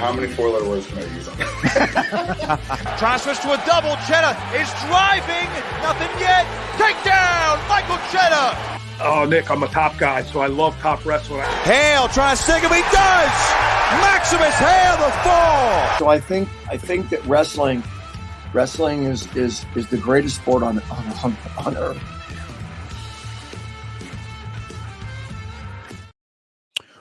How many four-letter words can I use on that? Trying to switch to a double. Cheddar is driving. Nothing yet. Takedown, Michael Cheddar. Oh, Nick, I'm a top guy, so I love top wrestling. Hale trying to stick him. He does. Maximus Hale the fall. So I think that wrestling is the greatest sport on earth.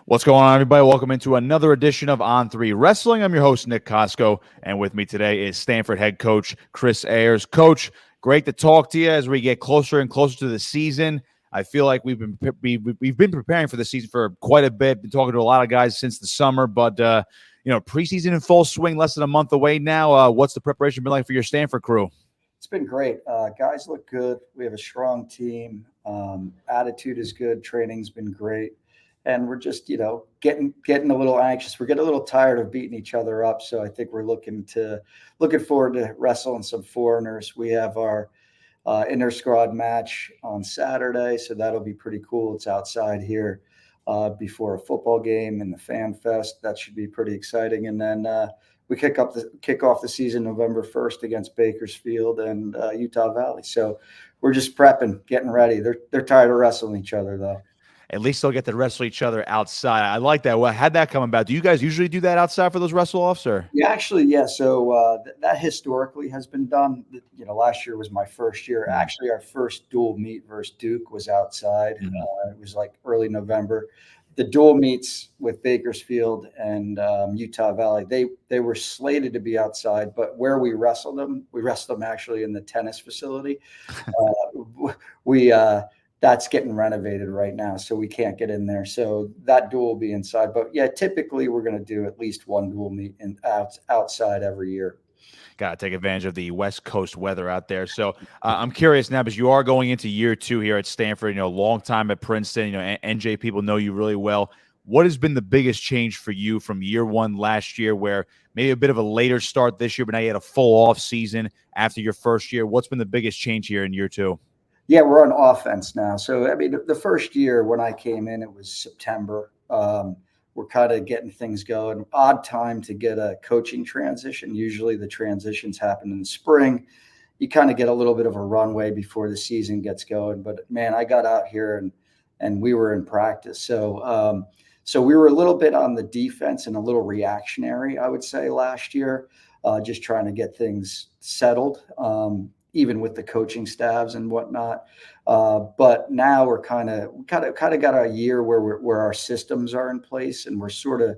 What's going on, everybody? Welcome into another edition of On3 Wrestling. I'm your host, Nick Kosko, and with me today is Stanford head coach Chris Ayres. Coach, great to talk to you as we get closer and closer to the season. I feel like we've been preparing for the season for quite a bit. Been talking to a lot of guys since the summer, but preseason in full swing, less than a month away now. What's the preparation been like for your Stanford crew? It's been great. Guys look good. We have a strong team. Attitude is good. Training's been great. And we're just, getting a little anxious. We're getting a little tired of beating each other up. So I think we're looking forward to wrestling some foreigners. We have our inter-squad match on Saturday, so that'll be pretty cool. It's outside here before a football game and the Fan Fest. That should be pretty exciting. And then we kick off the season November 1st against Bakersfield and Utah Valley. So we're just prepping, getting ready. They're tired of wrestling each other, though. At least they'll get to wrestle each other outside. I like that. Well, how'd that come about? Do you guys usually do that outside for those wrestle-offs? Or? Yeah, So that historically has been done. Last year was my first year. Actually, our first dual meet versus Duke was outside. It was like early November. The dual meets with Bakersfield and Utah Valley, they were slated to be outside, but where we wrestled them actually in the tennis facility. That's getting renovated right now, so we can't get in there. So that duel will be inside. But, yeah, typically we're going to do at least one dual meet outside every year. Got to take advantage of the West Coast weather out there. So I'm curious now, because you are going into year 2 here at Stanford, long time at Princeton, NJ people know you really well. What has been the biggest change for you from year 1 last year, where maybe a bit of a later start this year, but now you had a full off season after your first year? What's been the biggest change here in year 2? Yeah, we're on offense now. So, the first year when I came in, it was September. We're kind of getting things going. Odd time to get a coaching transition. Usually the transitions happen in the spring. You kind of get a little bit of a runway before the season gets going. But, man, I got out here and we were in practice. So we were a little bit on the defense and a little reactionary, I would say, last year, just trying to get things settled. Even with the coaching staffs and whatnot. But now we're kind of got a year where our systems are in place, and we're sort of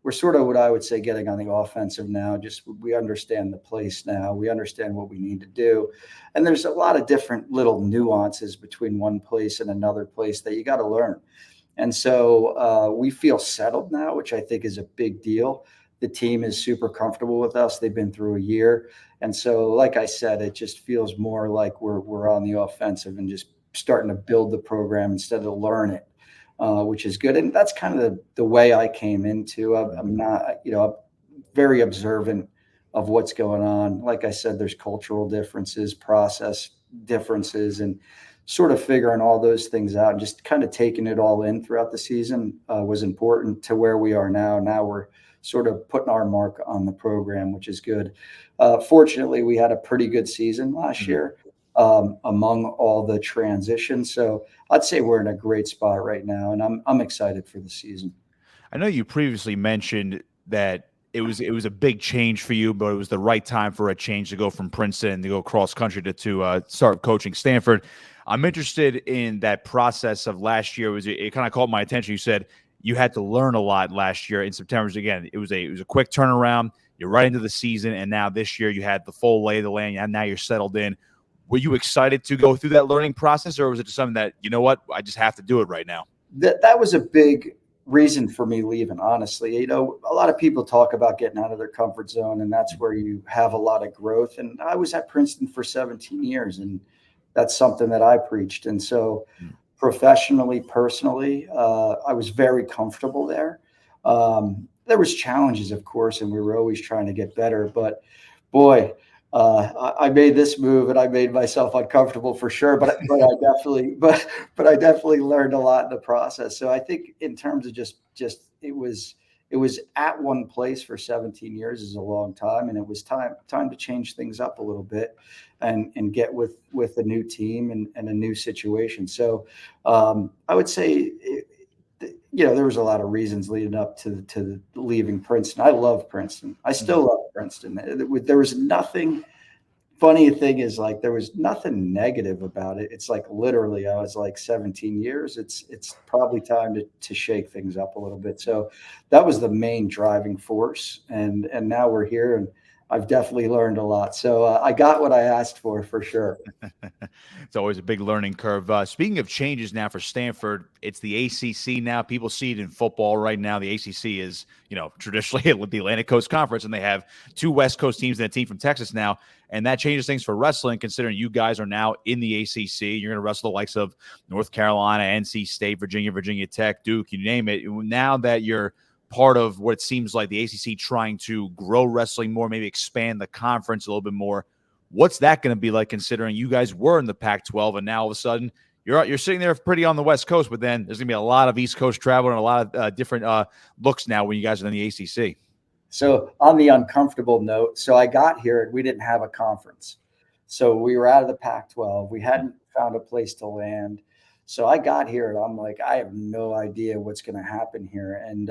what I would say getting on the offensive now. Just we understand the place now. We understand what we need to do. And there's a lot of different little nuances between one place and another place that you got to learn. And so we feel settled now, which I think is a big deal. The team is super comfortable with us. They've been through a year. And so, like I said, it just feels more like we're on the offensive and just starting to build the program instead of learn it, which is good. And that's kind of the way I came into. I'm not, I'm very observant of what's going on. Like I said, there's cultural differences, process differences, and sort of figuring all those things out and just kind of taking it all in throughout the season was important to where we are now. Now we're sort of putting our mark on the program, which is good. Fortunately, we had a pretty good season last year among all the transitions. So I'd say we're in a great spot right now, and I'm excited for the season. I know you previously mentioned that it was a big change for you, but it was the right time for a change to go from Princeton to go cross country to start coaching Stanford. I'm interested in that process of last year. It kind of caught my attention. You said you had to learn a lot last year in September. Again, it was a quick turnaround. You're right into the season, and now this year you had the full lay of the land, and now you're settled in. Were you excited to go through that learning process, or was it just something that, I just have to do it right now? That was a big reason for me leaving, honestly. A lot of people talk about getting out of their comfort zone, and that's where you have a lot of growth. And I was at Princeton for 17 years, and that's something that I preached. And so professionally, personally, I was very comfortable there. There was challenges, of course, and we were always trying to get better. But boy, I made this move and I made myself uncomfortable for sure. But I definitely learned a lot in the process. So I think in terms of just it was it was at one place for 17 years is a long time, and it was time to change things up a little bit and get with a new team and a new situation. So I would say, there was a lot of reasons leading up to leaving Princeton. I love Princeton. I still love Princeton. There was nothing. Funny thing is, like, there was nothing negative about it. It's like literally, I was like 17 years. It's probably time to shake things up a little bit. So that was the main driving force. And now we're here, and I've definitely learned a lot. So I got what I asked for sure. It's always a big learning curve. Speaking of changes now for Stanford, it's the ACC now. People see it in football right now. The ACC is, traditionally with the Atlantic Coast Conference, and they have 2 West Coast teams and a team from Texas now. And that changes things for wrestling, considering you guys are now in the ACC. You're going to wrestle the likes of North Carolina, NC State, Virginia Tech, Duke, you name it. Now that you're part of what seems like the ACC trying to grow wrestling more, maybe expand the conference a little bit more, what's that going to be like, considering you guys were in the Pac-12 and now all of a sudden you're sitting there pretty on the West Coast, but then there's going to be a lot of East Coast travel and a lot of different looks now when you guys are in the ACC. So on the uncomfortable note, so I got here and we didn't have a conference. So we were out of the Pac-12. We hadn't found a place to land. So I got here and I'm like, I have no idea what's going to happen here. And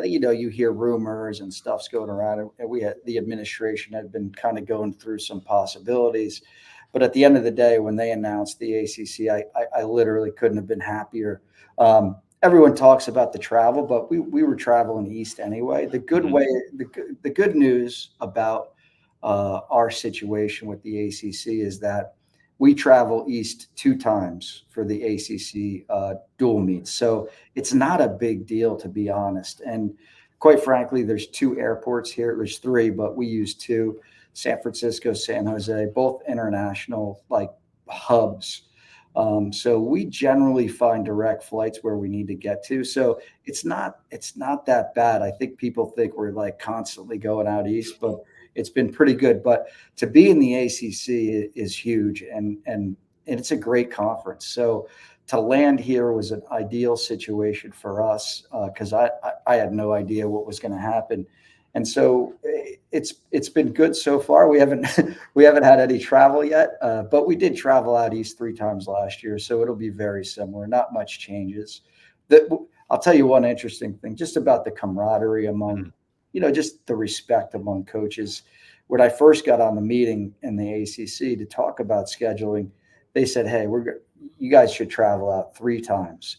you hear rumors and stuff's going around. And the administration had been kind of going through some possibilities. But at the end of the day, when they announced the ACC, I literally couldn't have been happier. Everyone talks about the travel, but we were traveling east anyway. The good news about our situation with the ACC is that we travel east 2 times for the ACC dual meets. So it's not a big deal, to be honest. And quite frankly, there's 2 airports here. There's 3, but we use 2, San Francisco, San Jose, both international hubs. So we generally find direct flights where we need to get to. So it's not that bad. I think people think we're constantly going out east, but it's been pretty good. But to be in the ACC is huge, and it's a great conference. So to land here was an ideal situation for us because I had no idea what was going to happen. And so it's been good so far. We haven't had any travel yet, but we did travel out east 3 times last year, so it'll be very similar. Not much changes. I'll tell you one interesting thing, just about the camaraderie among, just the respect among coaches. When I first got on the meeting in the ACC to talk about scheduling, they said, "Hey, you guys should travel out 3 times."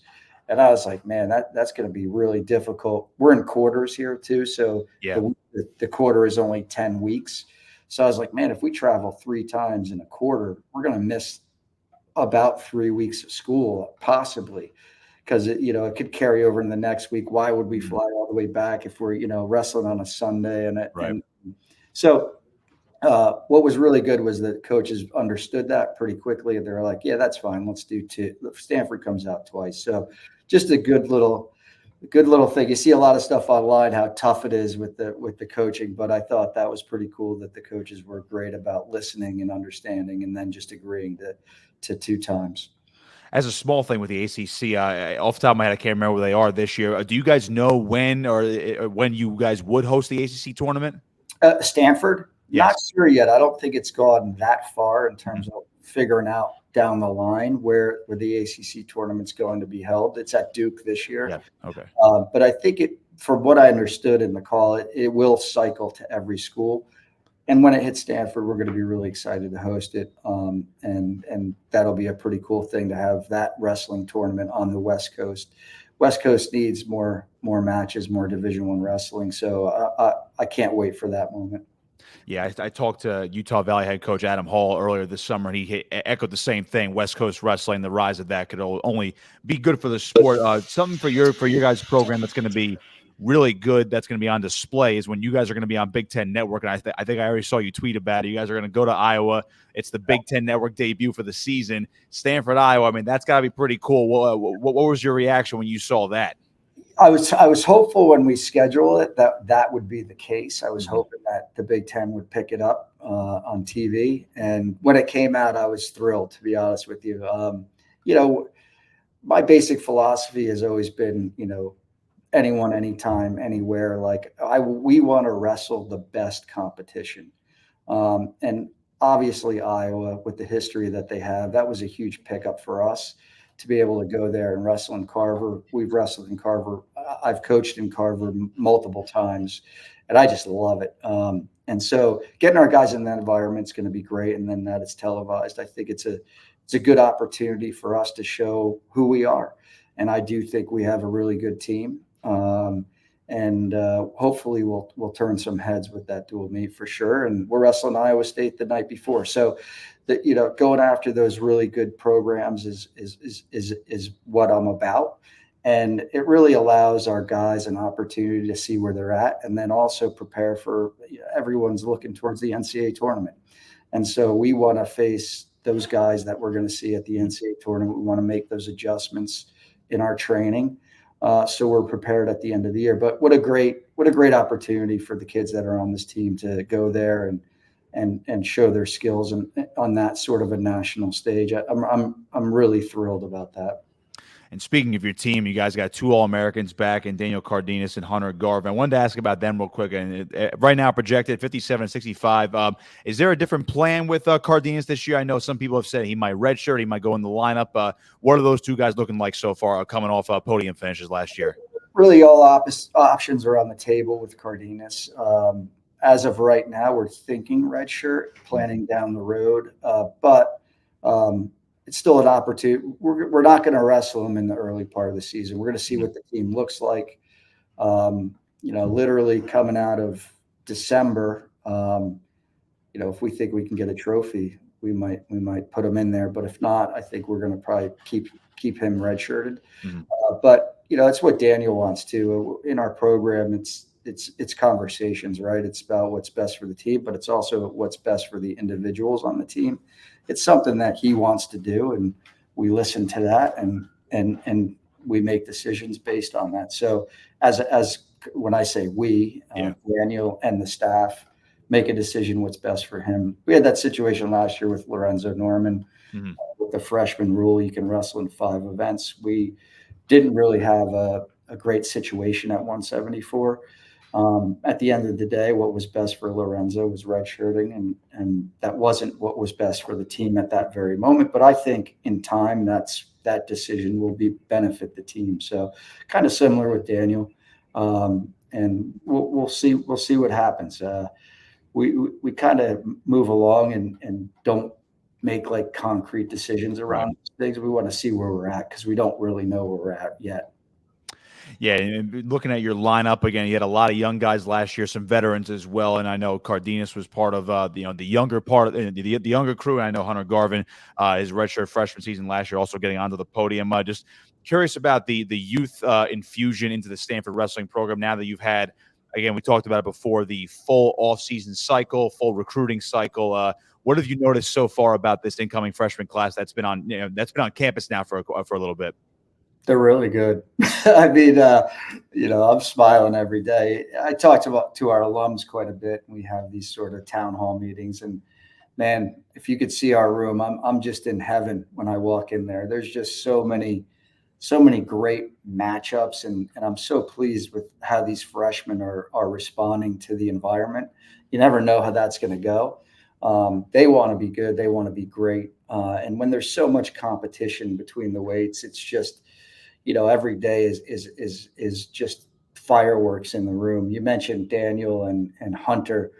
And I was like, man, that's going to be really difficult. We're in quarters here too. So the quarter is only 10 weeks. So I was like, man, if we travel 3 times in a quarter, we're going to miss about 3 weeks of school, possibly, because it could carry over in the next week. Why would we fly all the way back if we're, wrestling on a Sunday? And so what was really good was that coaches understood that pretty quickly. And they were like, yeah, that's fine. Let's do 2. Stanford comes out twice. So just a good little thing. You see a lot of stuff online, how tough it is with the coaching, but I thought that was pretty cool that the coaches were great about listening and understanding, and then just agreeing to 2 times. As a small thing with the ACC, off the top of my head, I can't remember where they are this year. Do you guys know when you guys would host the ACC tournament? Stanford? Yes. Not sure yet. I don't think it's gone that far in terms of figuring out down the line where the ACC tournament's going to be held. It's at Duke this year. Yeah. Okay. But I think from what I understood in the call, it will cycle to every school. And when it hits Stanford, we're going to be really excited to host it. And that'll be a pretty cool thing to have that wrestling tournament on the West Coast. West Coast needs more matches, more Division I wrestling. So I can't wait for that moment. Yeah, I talked to Utah Valley head coach Adam Hall earlier this summer, and he echoed the same thing. West Coast wrestling, the rise of that could only be good for the sport. Something for your guys' program that's going to be really good, that's going to be on display, is when you guys are going to be on Big Ten Network. And I think I already saw you tweet about it. You guys are going to go to Iowa. It's the Big Ten Network debut for the season. Stanford, Iowa. I mean, that's got to be pretty cool. What was your reaction when you saw that? I was hopeful when we scheduled it that would be the case. I was hoping that the Big Ten would pick it up on TV. And when it came out, I was thrilled, to be honest with you. My basic philosophy has always been, anyone, anytime, anywhere. Like we want to wrestle the best competition. And obviously Iowa, with the history that they have, that was a huge pickup for us to be able to go there and wrestle in Carver. We've wrestled in Carver. I've coached in Carver multiple times, and I just love it. And so getting our guys in that environment is going to be great. And then that it's televised. I think it's a good opportunity for us to show who we are. And I do think we have a really good team. And hopefully we'll turn some heads with that dual meet for sure. And we're wrestling Iowa State the night before, so that, you know, going after those really good programs is what I'm about. And it really allows our guys an opportunity to see where they're at, and then also prepare for, everyone's looking towards the NCAA tournament. And so we want to face those guys that we're going to see at the NCAA tournament. We want to make those adjustments in our training. So we're prepared at the end of the year. But what a great opportunity for the kids that are on this team to go there and show their skills and on that sort of a national stage. I'm really thrilled about that. And speaking of your team, you guys got 2 All-Americans back in Daniel Cardenas and Hunter Garvin. I wanted to ask about them real quick. And right now projected 57-65. Is there a different plan with Cardenas this year? I know some people have said he might redshirt, he might go in the lineup. What are those 2 guys looking like so far, coming off podium finishes last year? Really, all options are on the table with Cardenas. As of right now, we're thinking redshirt, planning down the road. But it's still an opportunity. We're not going to wrestle him in the early part of the season. We're going to see what the team looks like. Literally coming out of December, if we think we can get a trophy, we might put him in there. But if not, I think we're going to probably keep him redshirted. Mm-hmm. But it's what Daniel wants to. In our program, it's conversations, right? It's about what's best for the team, but it's also what's best for the individuals on the team. It's something that he wants to do, and we listen to that and we make decisions based on that. So as when I say we, Daniel and the staff make a decision what's best for him. We had that situation last year with Lorenzo Norman. Mm-hmm. With the freshman rule, you can wrestle in 5 events. We didn't really have a great situation at 174. At the end of the day, what was best for Lorenzo was redshirting, and that wasn't what was best for the team at that very moment. But I think in time, that decision will benefit the team. So kind of similar with Daniel, and we'll see what happens. We kind of move along and don't make like concrete decisions around things. We want to see where we're at because we don't really know where we're at yet. Yeah, and looking at your lineup again, you had a lot of young guys last year, some veterans as well, and I know Cardenas was part of the younger part of the younger crew, and I know Hunter Garvin, his redshirt freshman season last year, also getting onto the podium. Just curious about the youth infusion into the Stanford wrestling program now that you've had. Again, we talked about it before, the full off-season cycle, full recruiting cycle. What have you noticed so far about this incoming freshman class that's been on campus now for a little bit? They're really good. I mean, I'm smiling every day. I talk to our alums quite a bit. We have these sort of town hall meetings, and man, if you could see our room, I'm just in heaven when I walk in there. There's just so many great matchups, and I'm so pleased with how these freshmen are responding to the environment. You never know how that's going to go. They want to be good. They want to be great. And when there's so much competition between the weights, it's just, every day is just fireworks in the room. You mentioned Daniel and Hunter.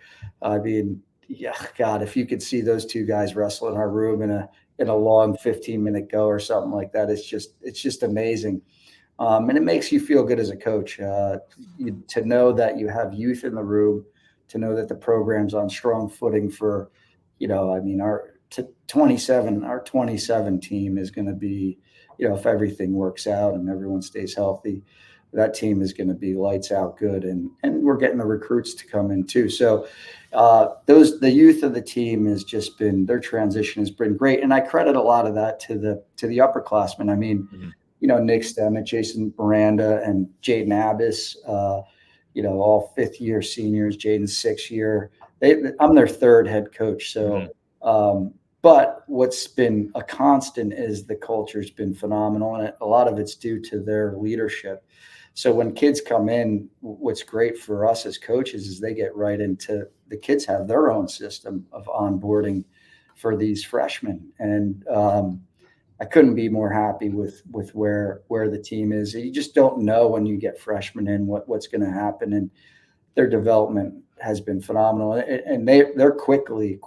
I mean, yeah, God, if you could see those 2 guys wrestle in our room in a long 15-minute go or something like that, it's just amazing. And it makes you feel good as a coach to know that you have youth in the room, to know that the program's on strong footing for, our 27 team is going to be, if everything works out and everyone stays healthy, that team is going to be lights out good. And we're getting the recruits to come in too. So the youth of the team has just been, their transition has been great. And I credit a lot of that to the upperclassmen. I mean, Nick Stemmet, Jason Miranda, and Jaden Abbas, all 5th year seniors, Jaden's 6th year. I'm their 3rd head coach. So, but what's been a constant is the culture's been phenomenal, and a lot of it's due to their leadership. So when kids come in, what's great for us as coaches is they get right into, the kids have their own system of onboarding for these freshmen. And I couldn't be more happy with where the team is. You just don't know when you get freshmen in what's going to happen, and their development has been phenomenal. And they're quickly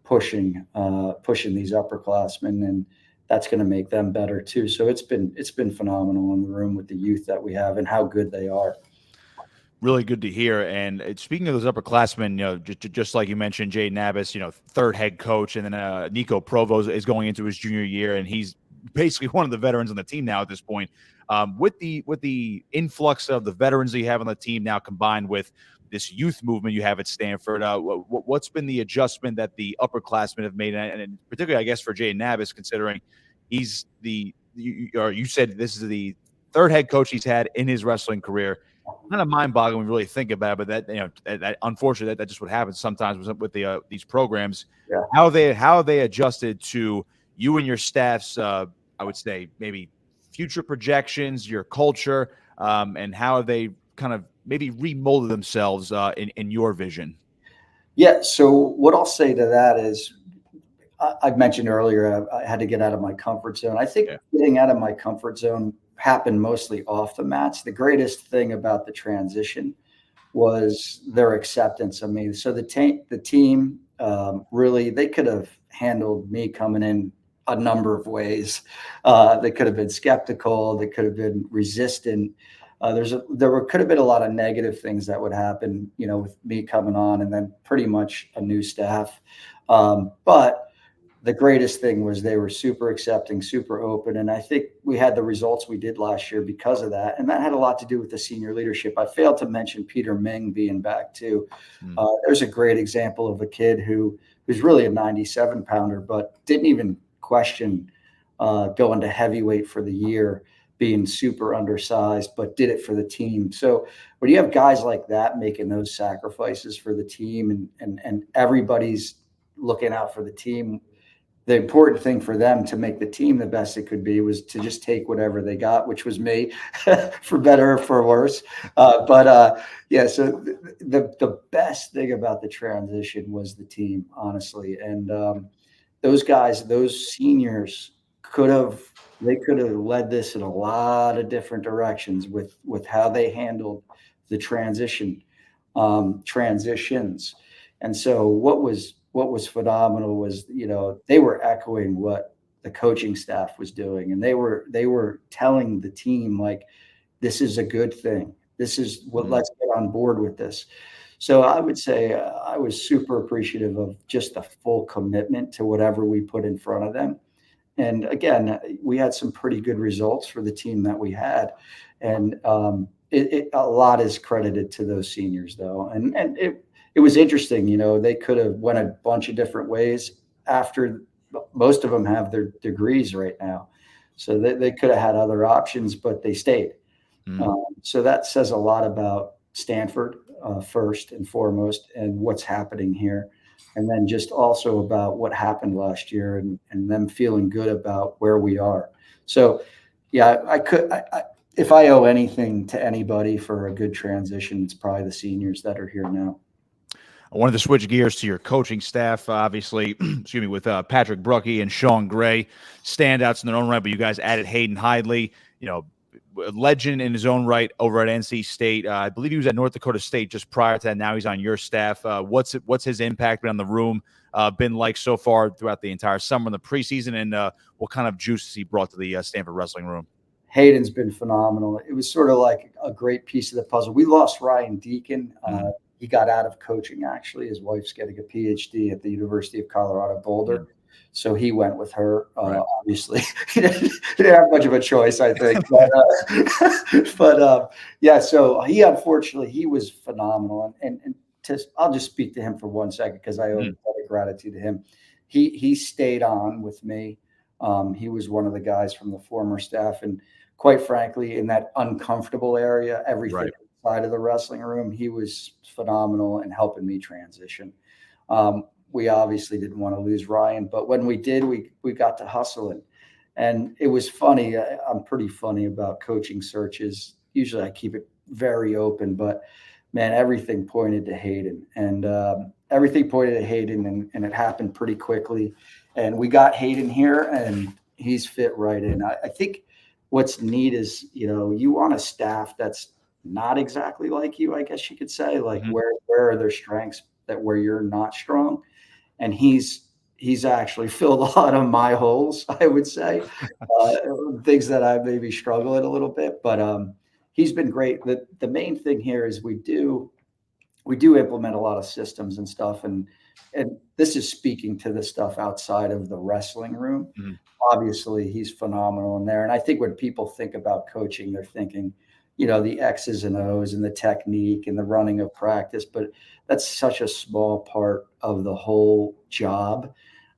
pushing these upperclassmen, and that's going to make them better too. So it's been phenomenal in the room with the youth that we have and how good they are. Really good to hear. And speaking of those upperclassmen, just like you mentioned, Jay Nabis, third head coach, and then Nico Provo is going into his junior year, and he's basically one of the veterans on the team now at this point. With the influx of the veterans that you have on the team now, combined with this youth movement you have at Stanford, what's been the adjustment that the upperclassmen have made, and particularly, I guess, for Jay Nabis, considering he's you said this is the third head coach he's had in his wrestling career. Kind of mind-boggling when you really think about it, but that unfortunately that's just what happens sometimes with these programs. Yeah. How they adjusted to you and your staff's I would say maybe future projections, your culture, and how they kind of maybe remolded themselves in your vision. Yeah. So what I'll say to that is, I mentioned earlier I had to get out of my comfort zone. I think getting out of my comfort zone happened mostly off the mats. The greatest thing about the transition was their acceptance of me. So the team really, they could have handled me coming in a number of ways. They could have been skeptical. They could have been resistant. Could have been a lot of negative things that would happen, with me coming on and then pretty much a new staff. But the greatest thing was they were super accepting, super open. And I think we had the results we did last year because of that. And that had a lot to do with the senior leadership. I failed to mention Peter Ming being back too. There's a great example of a kid who's really a 97-pounder, but didn't even question going to heavyweight for the year, being super undersized, but did it for the team. So when you have guys like that making those sacrifices for the team and everybody's looking out for the team, the important thing for them to make the team the best it could be was to just take whatever they got, which was me, for better or for worse. So the best thing about the transition was the team, honestly. And those guys, those seniors could have led this in a lot of different directions with how they handled the transitions. And so what was phenomenal was, they were echoing what the coaching staff was doing. And they were telling the team, like, this is a good thing. This is what, let's get on board with this. So I would say I was super appreciative of just the full commitment to whatever we put in front of them. And again, we had some pretty good results for the team that we had. And a lot is credited to those seniors, though. And it was interesting, they could have went a bunch of different ways after most of them have their degrees right now. So they could have had other options, but they stayed. So that says a lot about Stanford, first and foremost, and what's happening here. And then just also about what happened last year and them feeling good about where we are. So, yeah, if I owe anything to anybody for a good transition, it's probably the seniors that are here now. I wanted to switch gears to your coaching staff, obviously, excuse me, with Patrick Bruckey and Sean Gray, standouts in their own right, but you guys added Hayden Hidlay, a legend in his own right over at NC State. I believe he was at North Dakota State just prior to that. Now he's on your staff. What's his impact been on the room been like so far throughout the entire summer in the preseason, and what kind of juices he brought to the Stanford wrestling room? Hayden's been phenomenal. It was sort of like a great piece of the puzzle. We lost Ryan Deacon. He got out of coaching, actually. His wife's getting a PhD at the University of Colorado Boulder. So he went with her. Obviously, he didn't have much of a choice, I think. So he was phenomenal. And I'll just speak to him for 1 second because I owe a lot of gratitude to him. He stayed on with me. He was one of the guys from the former staff. And quite frankly, in that uncomfortable area, everything outside of the wrestling room, he was phenomenal in helping me transition. We obviously didn't want to lose Ryan, but when we did, we got to hustle it. And it was funny. I'm pretty funny about coaching searches. usually I keep it very open, but man, everything pointed to Hayden, and and it happened pretty quickly. And we got Hayden here, and he's fit right in. I think what's neat is, you want a staff that's not exactly like you, I guess you could say, like where are their strengths where you're not strong. And he's actually filled a lot of my holes, I would say, things that I maybe struggle at a little bit, but he's been great. The main thing here is we do implement a lot of systems and stuff, and this is speaking to the stuff outside of the wrestling room. Obviously, he's phenomenal in there. And I think when people think about coaching, they're thinking, the X's and O's and the technique and the running of practice, but that's such a small part of the whole job.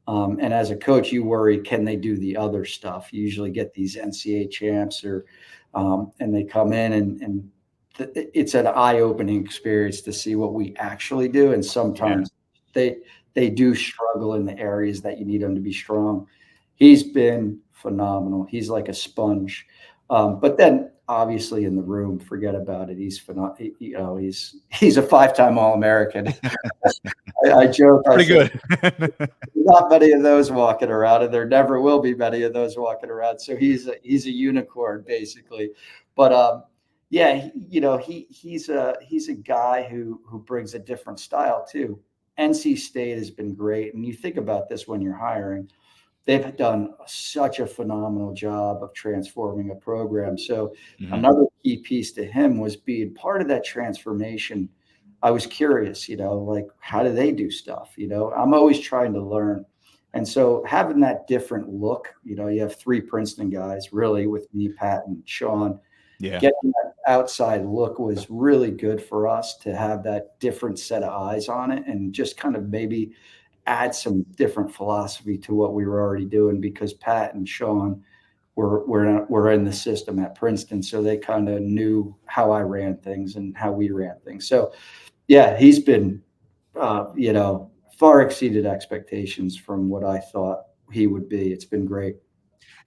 And as a coach, you worry, can they do the other stuff? You usually get these NCAA champs and they come in and it's an eye-opening experience to see what we actually do. And sometimes they do struggle in the areas that you need them to be strong. He's been phenomenal. He's like a sponge. But then obviously in the room, forget about it. He's phenomenal. He's a 5-time All-American. I joke. Pretty good. Not many of those walking around, and there never will be many of those walking around. So he's a unicorn basically. But he's a guy who brings a different style too. NC State has been great, and you think about this when you're hiring. They've done such a phenomenal job of transforming a program. So another key piece to him was being part of that transformation. I was curious, like, how do they do stuff? I'm always trying to learn. And so having that different look, you have 3 Princeton guys really with me, Pat, and Sean. Yeah. Getting that outside look was really good for us to have that different set of eyes on it and just kind of maybe add some different philosophy to what we were already doing, because Pat and Sean were in the system at Princeton. So they kind of knew how I ran things and how we ran things. So yeah, he's been, far exceeded expectations from what I thought he would be. It's been great.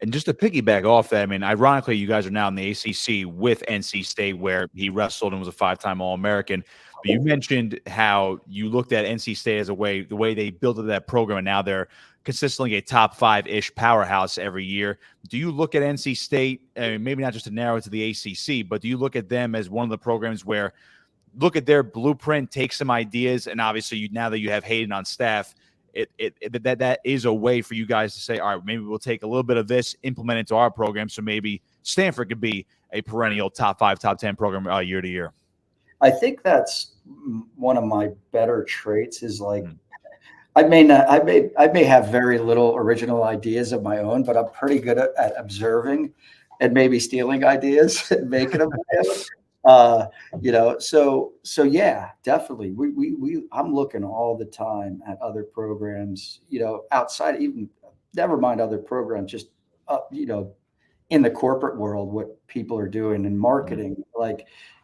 And just to piggyback off that, I mean, ironically, you guys are now in the ACC with NC State, where he wrestled and was a 5-time All-American. But you mentioned how you looked at NC State as the way they built that program, and now they're consistently a top 5-ish powerhouse every year. Do you look at NC State, maybe not just to narrow it to the ACC, but do you look at them as one of the programs where look at their blueprint, take some ideas, and obviously now that you have Hayden on staff, that is a way for you guys to say, all right, maybe we'll take a little bit of this, implement it into our program, so maybe Stanford could be a perennial top 5, top 10 program year to year? I think that's one of my better traits is like, I may have very little original ideas of my own, but I'm pretty good at observing and maybe stealing ideas and making them my own. So yeah, definitely. I'm looking all the time at other programs, outside, even never mind other programs, just, in the corporate world, what people are doing in marketing,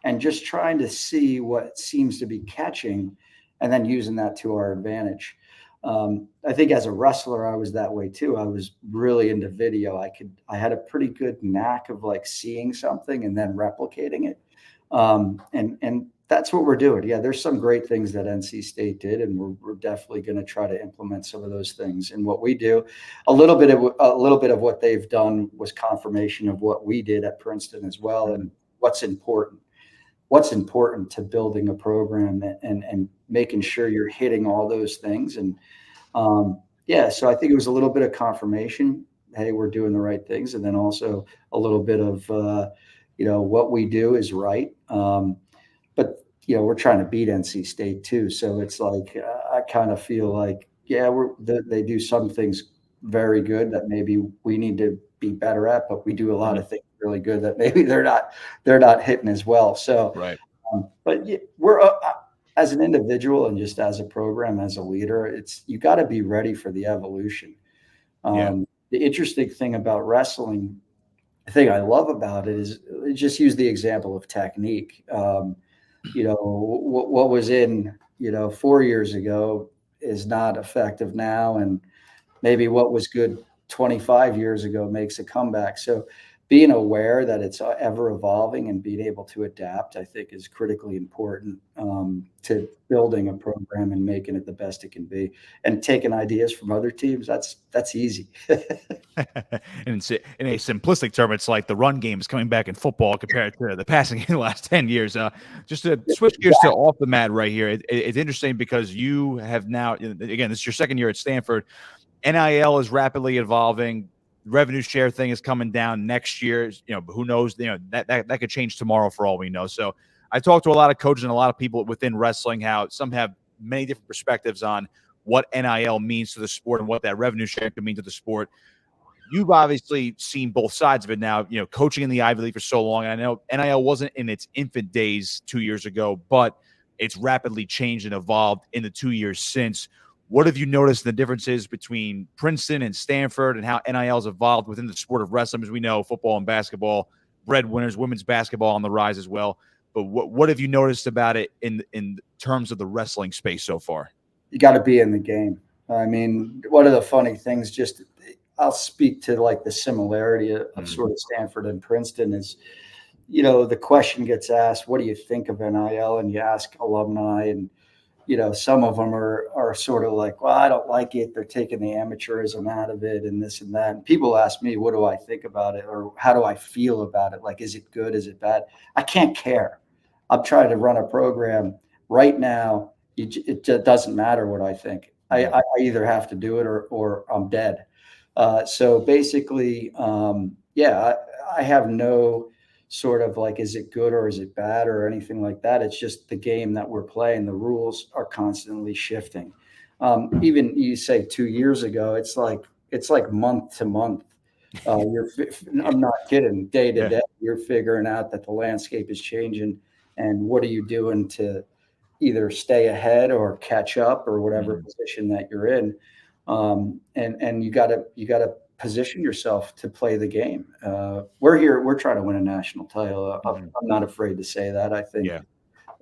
and just trying to see what seems to be catching and then using that to our advantage. I think as a wrestler, I was that way too. I was really into video. I had a pretty good knack of like seeing something and then replicating it. And that's what we're doing. Yeah, there's some great things that NC State did, and we're definitely going to try to implement some of those things in what we do. A little bit of what they've done was confirmation of what we did at Princeton as well, and what's important to building a program and making sure you're hitting all those things. And so I think it was a little bit of confirmation. Hey, we're doing the right things, and then also a little bit of what we do is right. But we're trying to beat NC State too. So it's like, I kind of feel like, they do some things very good that maybe we need to be better at, but we do a lot of things really good that maybe they're not hitting as well. So, right. But we're as an individual and just as a program, as a leader, you got to be ready for the evolution. The interesting thing about wrestling, the thing I love about it is, just use the example of technique. What was in 4 years ago is not effective now, and maybe what was good 25 years ago makes a comeback. So being aware that it's ever evolving and being able to adapt, I think, is critically important to building a program and making it the best it can be. And taking ideas from other teams, that's easy. In a simplistic term, it's like the run game is coming back in football compared to the passing in the last 10 years. Just to switch gears to off the mat right here, it's interesting because you have now, again, this is your second year at Stanford. NIL is rapidly evolving. Revenue share thing is coming down next year. Who knows? That could change tomorrow for all we know. So I talked to a lot of coaches and a lot of people within wrestling, how some have many different perspectives on what NIL means to the sport and what that revenue share could mean to the sport. You've obviously seen both sides of it now, coaching in the Ivy League for so long. And I know NIL wasn't in its infant days 2 years ago, but it's rapidly changed and evolved in the 2 years since. What have you noticed the differences between Princeton and Stanford and how NIL has evolved within the sport of wrestling? As we know, football and basketball, breadwinners, women's basketball on the rise as well. But what have you noticed about it in terms of the wrestling space so far? You got to be in the game. I mean, one of the funny things, I'll speak to like the similarity of sort of Stanford and Princeton is, the question gets asked, what do you think of NIL? And you ask alumni, and some of them are sort of like, well, I don't like it. They're taking the amateurism out of it and this and that. And people ask me, what do I think about it? Or how do I feel about it? Like, is it good? Is it bad? I can't care. I'm trying to run a program right now. It doesn't matter what I think. I either have to do it or I'm dead. So basically, I have no sort of like, is it good or is it bad or anything like that? It's just the game that we're playing. The rules are constantly shifting. Even you say 2 years ago, it's like month to month. I'm not kidding. Day to day, you're figuring out that the landscape is changing, and what are you doing to either stay ahead or catch up or whatever position that you're in. And you gotta position yourself to play the game. We're trying to win a national title. I'm not afraid to say that. I think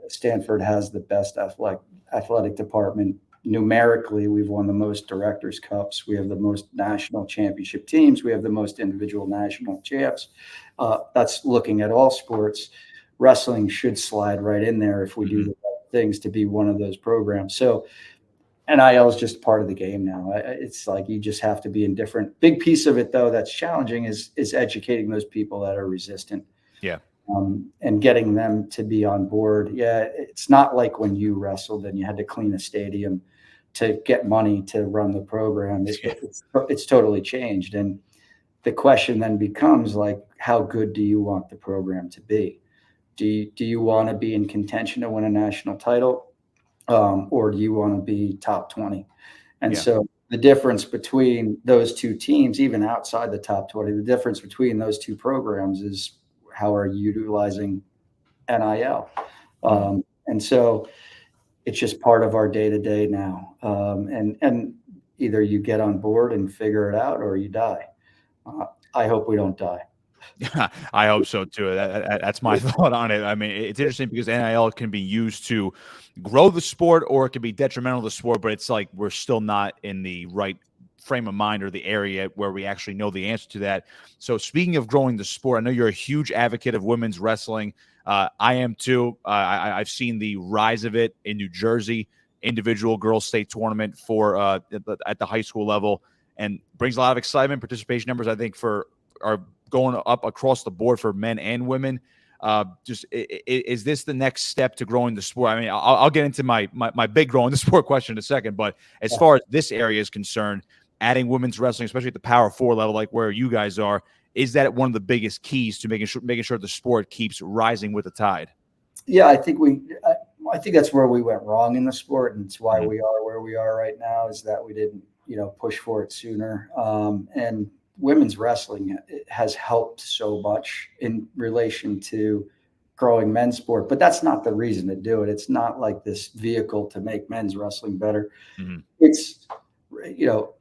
Stanford has the best athletic department. Numerically, we've won the most Directors' Cups. We have the most national championship teams. We have the most individual national champs. That's looking at all sports. Wrestling should slide right in there if we do the right things to be one of those programs. So NIL is just part of the game now. It's like you just have to be indifferent. Big piece of it, though, that's challenging is educating those people that are resistant. Yeah. And getting them to be on board. Yeah, it's not like when you wrestled and you had to clean a stadium to get money to run the program. It's totally changed. And the question then becomes like, how good do you want the program to be? Do you want to be in contention to win a national title? Or do you want to be top 20? And so the difference between those two teams, even outside the top 20, the difference between those two programs is how are you utilizing NIL? And so it's just part of our day-to-day now. And either you get on board and figure it out or you die. I hope we don't die. I hope so too. That's my thought on it. I mean, it's interesting because NIL can be used to grow the sport or it can be detrimental to the sport, but it's like we're still not in the right frame of mind or the area where we actually know the answer to that. So speaking of growing the sport, I know you're a huge advocate of women's wrestling. I am too. I've seen the rise of it in New Jersey, individual girls state tournament for at the high school level, and brings a lot of excitement. Participation numbers, I think, are going up across the board for men and women. Is this the next step to growing the sport? I mean, I'll get into my big growing the sport question in a second, but as far as this area is concerned, adding women's wrestling, especially at the Power 4 level, like where you guys are, is that one of the biggest keys to making sure the sport keeps rising with the tide? Yeah, I think that's where we went wrong in the sport, and it's why we are where we are right now, is that we didn't, push for it sooner. And women's wrestling has helped so much in relation to growing men's sport, but that's not the reason to do it. It's not like this vehicle to make men's wrestling better. It's,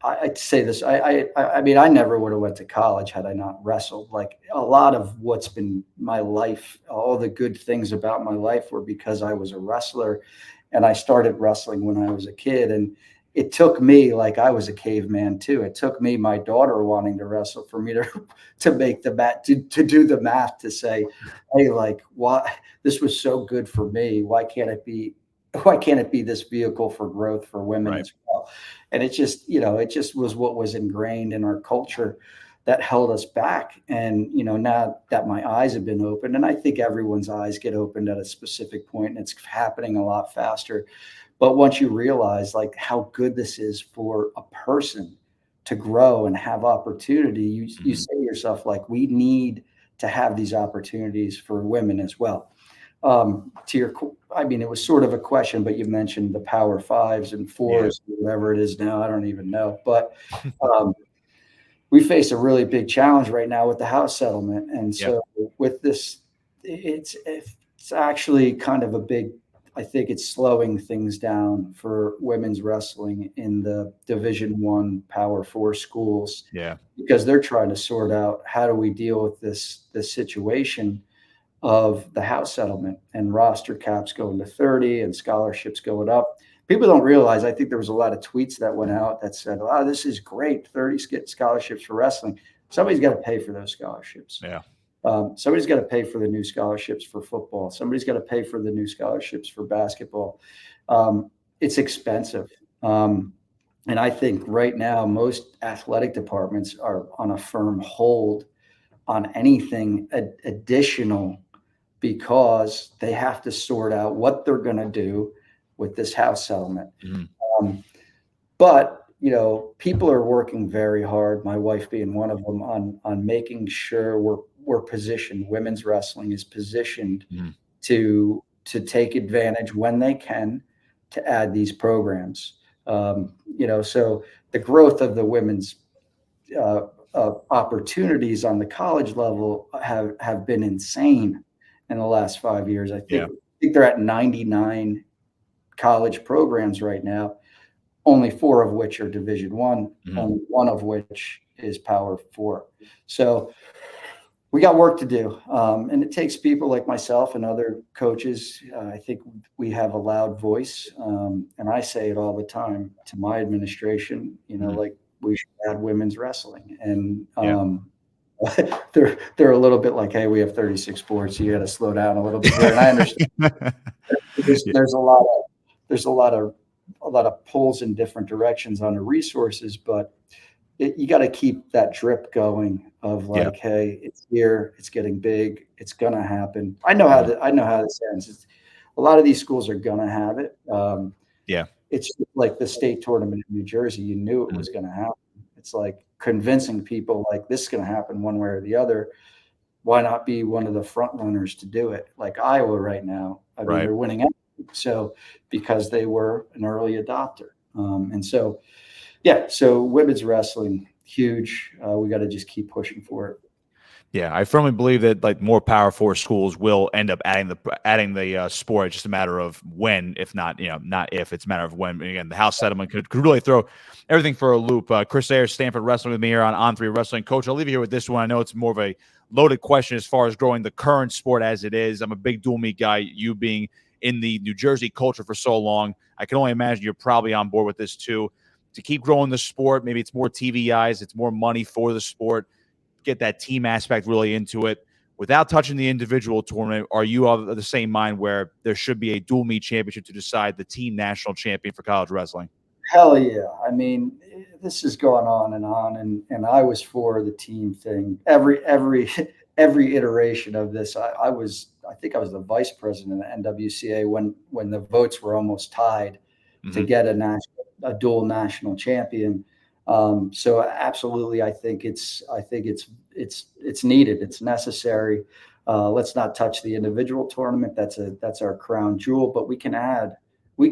I'd say this, I mean, I never would have went to college had I not wrestled. Like a lot of what's been my life, all the good things about my life were because I was a wrestler, and I started wrestling when I was a kid. And it took me, like I was a caveman too. It took me, my daughter wanting to wrestle, for me to make the math, to do the math, to say, hey, like, why this was so good for me. Why can't it be this vehicle for growth for women as well? And it just, it just was what was ingrained in our culture that held us back. And, now that my eyes have been opened, and I think everyone's eyes get opened at a specific point, and it's happening a lot faster. But once you realize like how good this is for a person to grow and have opportunity, you say to yourself, like, we need to have these opportunities for women as well. I mean, it was sort of a question, but you mentioned the Power Fives and Fours, whatever it is now. I don't even know. But we face a really big challenge right now with the house settlement. And so with this, it's actually kind of a big, I think it's slowing things down for women's wrestling in the Division I Power 4 schools. Yeah. Because they're trying to sort out, how do we deal with this situation of the house settlement and roster caps going to 30 and scholarships going up. People don't realize, I think there was a lot of tweets that went out that said, "Wow, this is great, 30 scholarships for wrestling." Somebody's got to pay for those scholarships. Yeah. Somebody's got to pay for the new scholarships for football. Somebody's got to pay for the new scholarships for basketball. It's expensive. And I think right now, most athletic departments are on a firm hold on anything additional, because they have to sort out what they're going to do with this house settlement. But, people are working very hard, my wife being one of them, on making sure we're positioned. Women's wrestling is positioned to take advantage when they can to add these programs. So the growth of the women's opportunities on the college level have been insane in the last 5 years. I think they're at 99 college programs right now, only 4 of which are Division I, only 1 of which is Power 4. So we got work to do. And it takes people like myself and other coaches. I think we have a loud voice. And I say it all the time to my administration, like, we should add women's wrestling. And they're a little bit like, hey, we have 36 sports. You got to slow down a little bit here. And I understand there's a lot of pulls in different directions on the resources, but you got to keep that drip going of like, hey, it's here, it's getting big, it's gonna happen. I know how this ends. A lot of these schools are gonna have it. It's like the state tournament in New Jersey. You knew it was gonna happen. It's like convincing people like this is gonna happen one way or the other. Why not be one of the front runners to do it? Like Iowa right now. I mean, they're winning everything. So because they were an early adopter. And so, so women's wrestling, huge. We got to just keep pushing for it. Yeah, I firmly believe that like more Power 4 schools will end up adding the sport. It's just a matter of when, if not, not if. It's a matter of when. Again, the house settlement could really throw everything for a loop. Chris Ayres, Stanford Wrestling, with me here on 3 Wrestling. Coach, I'll leave you here with this one. I know it's more of a loaded question as far as growing the current sport as it is. I'm a big dual meet guy. You being in the New Jersey culture for so long, I can only imagine you're probably on board with this too. To keep growing the sport, maybe it's more TV eyes, it's more money for the sport. Get that team aspect really into it. Without touching the individual tournament, are you of the same mind where there should be a dual meet championship to decide the team national champion for college wrestling? Hell yeah. I mean, this is going on, and I was for the team thing. Every iteration of this, I think I was the vice president of NWCA when the votes were almost tied to get a dual national champion. So absolutely, I think it's needed. It's necessary. Let's not touch the individual tournament. That's our crown jewel, but we can add,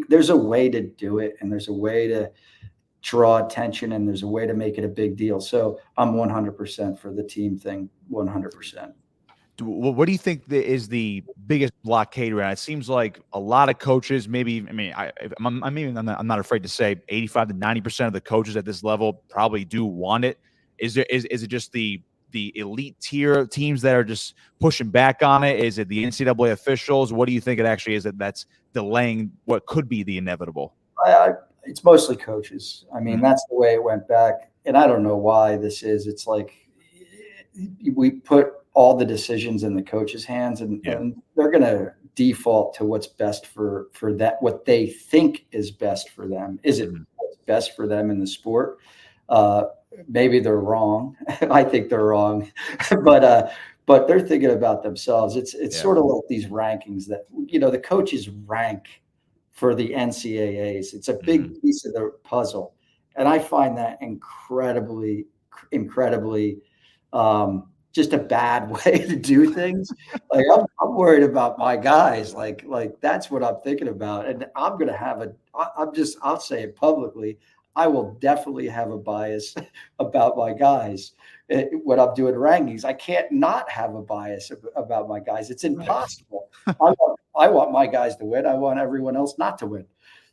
there's a way to do it, and there's a way to draw attention, and there's a way to make it a big deal. So I'm 100% for the team thing. 100%. What do you think is the biggest blockade around? It seems like a lot of coaches, I'm not afraid to say 85 to 90% of the coaches at this level probably do want it. Is it just the elite tier teams that are just pushing back on it? Is it the NCAA officials? What do you think it actually is that's delaying what could be the inevitable? it's mostly coaches. I mean, that's the way it went back. And I don't know why this is. It's like we put all the decisions in the coaches' hands, and they're going to default to what's best for that, what they think is best for them. Is it what's best for them in the sport? Maybe they're wrong. I think they're wrong, but they're thinking about themselves. It's sort of like these rankings that, the coaches rank for the NCAAs. It's a big piece of the puzzle. And I find that incredibly, just a bad way to do things. Like I'm worried about my guys. Like that's what I'm thinking about. And I'm going to have I'll say it publicly. I will definitely have a bias about my guys when I'm doing rankings. I can't not have a bias about my guys. It's impossible. I want my guys to win. I want everyone else not to win.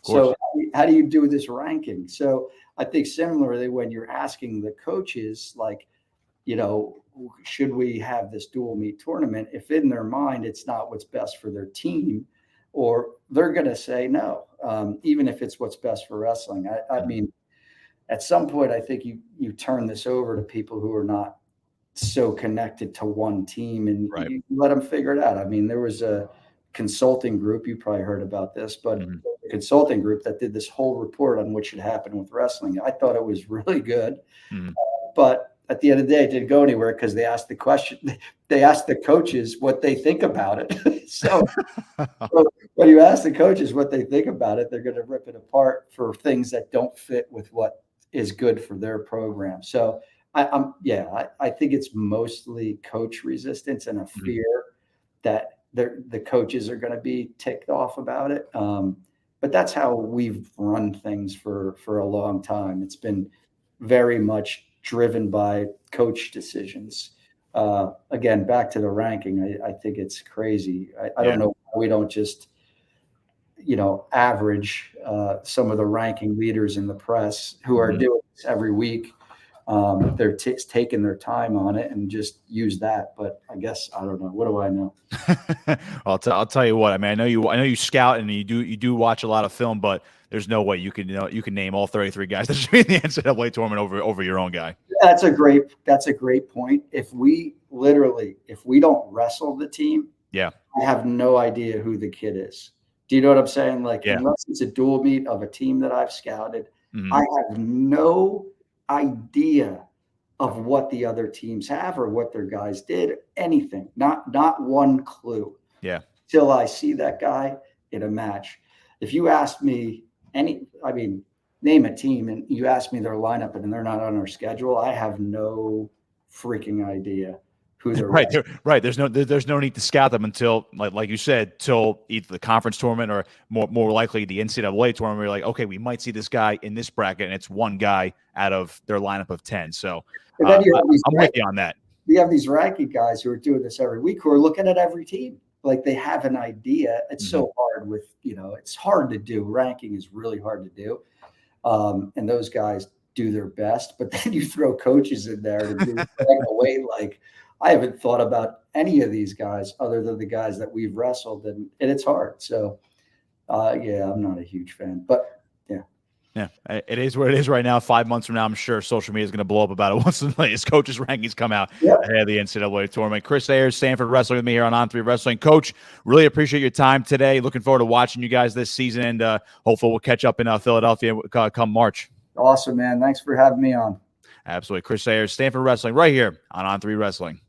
So how do you do this ranking? So I think similarly, when you're asking the coaches, like, should we have this dual meet tournament? If in their mind, it's not what's best for their team, or they're going to say no, even if it's what's best for wrestling. I mean, at some point, I think you turn this over to people who are not so connected to one team, and you let them figure it out. I mean, there was a consulting group, you probably heard about this, but a consulting group that did this whole report on what should happen with wrestling. I thought it was really good, but at the end of the day, it didn't go anywhere because they asked the question. They asked the coaches what they think about it. So when you ask the coaches what they think about it, they're going to rip it apart for things that don't fit with what is good for their program. So I think it's mostly coach resistance and a fear that the coaches are going to be ticked off about it. But that's how we've run things for a long time. It's been very much driven by coach decisions. Again, back to the ranking, I think it's crazy. I don't know why we don't just, average some of the ranking leaders in the press who are doing this every week. They're taking their time on it and just use that. But I guess, I don't know. What do I know? I'll tell you what. I mean, I know you scout and you do watch a lot of film, but there's no way you can name all 33 guys that should be in the NCAA tournament over your own guy. That's a great point. If we don't wrestle the team, I have no idea who the kid is. Do you know what I'm saying? Like, unless it's a dual meet of a team that I've scouted, I have no idea of what the other teams have or what their guys did, anything, not one clue. Till I see that guy in a match. If you ask me name a team and you ask me their lineup and they're not on our schedule, I have no freaking idea who they're right. There's no need to scout them until, like you said, till either the conference tournament or more likely the NCAA tournament. Where you're like, okay, we might see this guy in this bracket, and it's one guy out of their lineup of 10. So I'm with you on that. We have these ranking guys who are doing this every week who are looking at every team. Like, they have an idea. It's so hard it's hard to do. Ranking is really hard to do. And those guys do their best, but then you throw coaches in there to do away. Like, I haven't thought about any of these guys other than the guys that we've wrestled, and it's hard. So, I'm not a huge fan, but yeah, it is where it is right now. 5 months from now, I'm sure social media is going to blow up about it once the latest coaches rankings come out ahead of the NCAA tournament. Chris Ayres, Stanford Wrestling, with me here on On3 Wrestling. Coach, really appreciate your time today. Looking forward to watching you guys this season, and hopefully we'll catch up in Philadelphia come March. Awesome, man. Thanks for having me on. Absolutely. Chris Ayres, Stanford Wrestling, right here on On3 Wrestling.